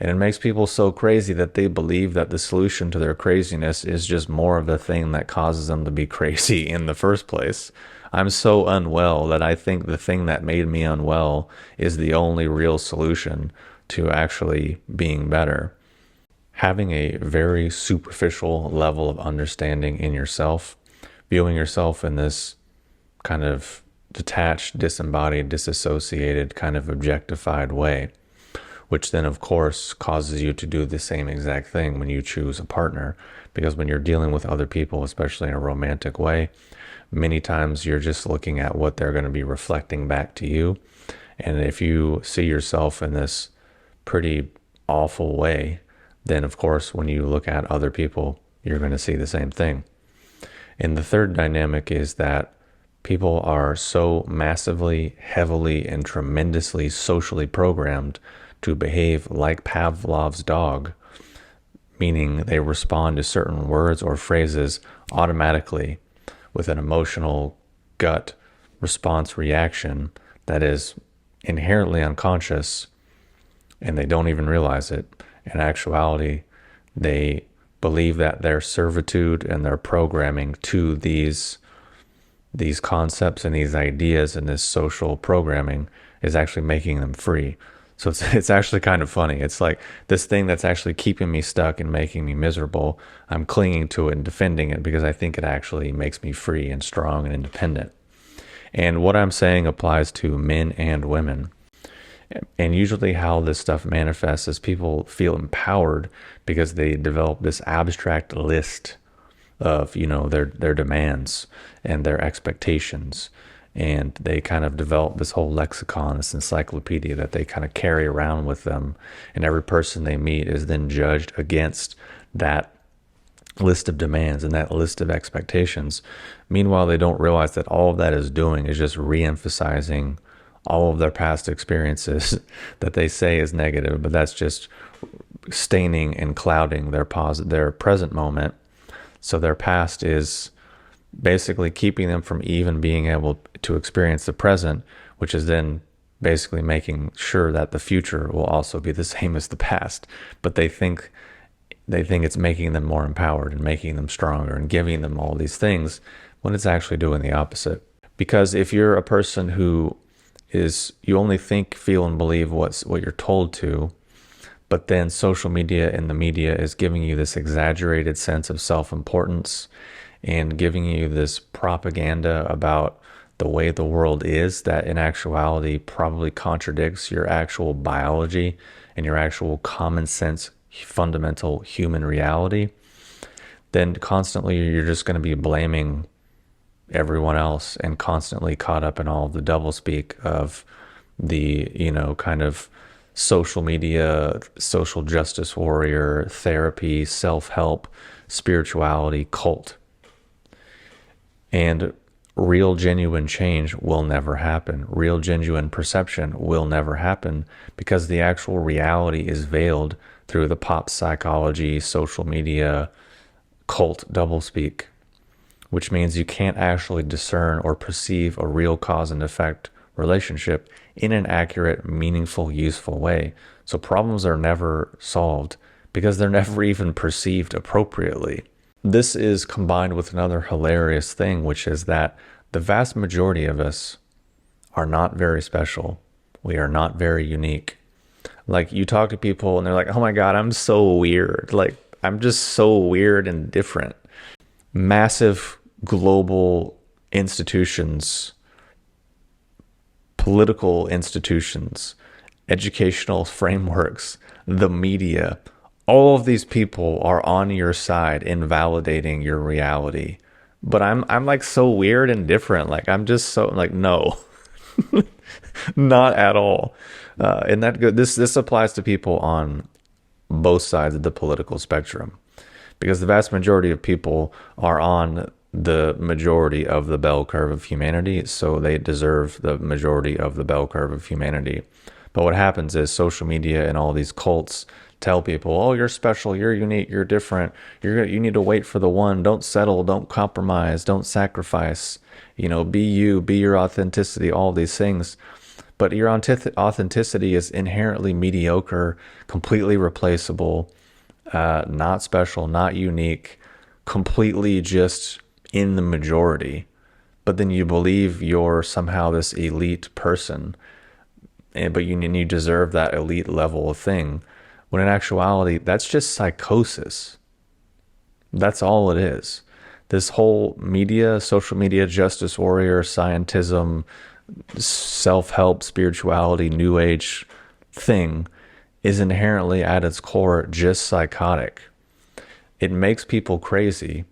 And it makes people so crazy that they believe that the solution to their craziness is just more of the thing that causes them to be crazy in the first place. I'm so unwell that I think the thing that made me unwell is the only real solution to actually being better. Having a very superficial level of understanding in yourself, viewing yourself in this kind of detached, disembodied, disassociated, kind of objectified way, which then of course causes you to do the same exact thing when you choose a partner. Because when you're dealing with other people, especially in a romantic way, many times you're just looking at what they're going to be reflecting back to you. And if you see yourself in this pretty awful way, then of course when you look at other people, you're going to see the same thing. And the third dynamic is that people are so massively, heavily, and tremendously socially programmed to behave like Pavlov's dog, meaning they respond to certain words or phrases automatically with an emotional gut response reaction that is inherently unconscious, and they don't even realize it. In actuality, they believe that their servitude and their programming to these concepts and these ideas and this social programming is actually making them free. So it's actually kind of funny. It's like this thing that's actually keeping me stuck and making me miserable, I'm clinging to it and defending it because I think it actually makes me free and strong and independent. And what I'm saying applies to men and women. And usually how this stuff manifests is people feel empowered because they develop this abstract list of, their demands and their expectations. And they kind of develop this whole lexicon, this encyclopedia that they kind of carry around with them. And every person they meet is then judged against that list of demands and that list of expectations. Meanwhile, they don't realize that all of that is doing is just re-emphasizing all of their past experiences that they say is negative, but that's just staining and clouding their present moment. So their past is basically keeping them from even being able to experience the present, which is then basically making sure that the future will also be the same as the past. But they think it's making them more empowered and making them stronger and giving them all these things when it's actually doing the opposite. Because if you're a person who you only think, feel, and believe what you're told to, but then social media and the media is giving you this exaggerated sense of self-importance and giving you this propaganda about the way the world is that in actuality probably contradicts your actual biology and your actual common sense, fundamental human reality, then constantly you're just going to be blaming everyone else and constantly caught up in all the doublespeak of the, kind of social media, social justice warrior, therapy, self-help, spirituality, cult. And real, genuine change will never happen. Real, genuine perception will never happen because the actual reality is veiled through the pop psychology, social media, cult doublespeak, which means you can't actually discern or perceive a real cause and effect relationship in an accurate, meaningful, useful way. So problems are never solved because they're never even perceived appropriately. This is combined with another hilarious thing, which is that the vast majority of us are not very special. We are not very unique. Like, you talk to people and they're like, oh my God, I'm so weird. Like, I'm just so weird and different. Massive global institutions, political institutions, educational frameworks, the media, all of these people are on your side in validating your reality. But I'm like so weird and different. Like, I'm just so like, no, not at all. And this applies to people on both sides of the political spectrum, because the vast majority of people are on the majority of the bell curve of humanity, so they deserve the majority of the bell curve of humanity. But what happens is social media and all these cults tell people, oh, you're special, you're unique, you're different, you need to wait for the one, don't settle, don't compromise, don't sacrifice, be you, be your authenticity, all these things. But your authenticity is inherently mediocre, completely replaceable, not special, not unique, completely just in the majority. But then you believe you're somehow this elite person, but you deserve that elite level of thing. When in actuality, that's just psychosis. That's all it is. This whole media, social media, justice warrior, scientism, self-help, spirituality, new age thing is inherently at its core just psychotic. It makes people crazy